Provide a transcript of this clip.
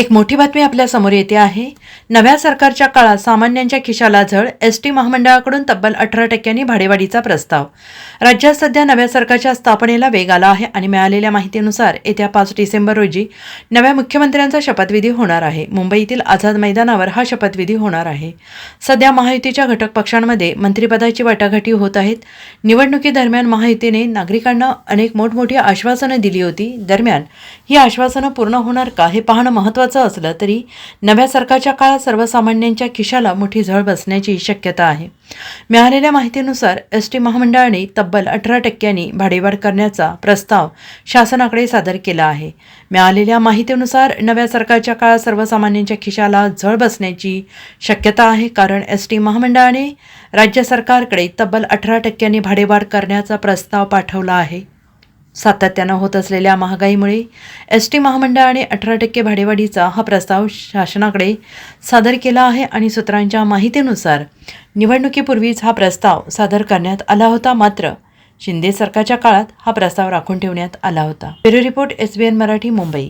एक मोठी बातमी आपल्या समोर येते आहे। नव्या सरकारच्या काळात सामान्यांच्या खिशाला झळ, एसटी महामंडळाकडून तब्बल 18% भाडेवाढीचा प्रस्ताव। राज्यात सध्या नव्या सरकारच्या स्थापनेला वेग आला आहे आणि मिळालेल्या माहितीनुसार येत्या 5 डिसेंबर रोजी नव्या मुख्यमंत्र्यांचा शपथविधी होणार आहे। मुंबईतील आझाद मैदानावर हा शपथविधी होणार आहे। सध्या महायुतीच्या घटक पक्षांमध्ये मंत्रिपदाची वाटाघाटी होत आहेत। निवडणुकीदरम्यान महायुतीने नागरिकांना अनेक मोठमोठी आश्वासनं दिली होती। दरम्यान ही आश्वासनं पूर्ण होणार का हे पाहणं महत्त्वाचं असलं तरी नव्या सरकारच्या काळात सर्वसामान्यांच्या खिशाला मोठी झळ बसण्याची शक्यता आहे। मिळालेल्या माहितीनुसार एसटी महामंडळाने तब्बल 18% भाडेवाढ करण्याचा प्रस्ताव शासनाकडे सादर केला आहे। मिळालेल्या माहितीनुसार नव्या सरकारच्या काळात सर्वसामान्यांच्या खिशाला झळ बसण्याची शक्यता आहे, कारण एसटी महामंडळाने राज्य सरकारकडे तब्बल 18% भाडेवाढ करण्याचा प्रस्ताव पाठवला आहे। सातत्यानं होत असलेल्या महागाईमुळे एसटी महामंडळाने 18% भाडेवाढीचा हा प्रस्ताव शासनाकडे सादर केला आहे आणि सूत्रांच्या माहितीनुसार निवडणुकीपूर्वीच हा प्रस्ताव सादर करण्यात आला होता। मात्र शिंदे सरकारच्या काळात हा प्रस्ताव राखून ठेवण्यात आला होता। Bureau report, SBN Marathi, Mumbai.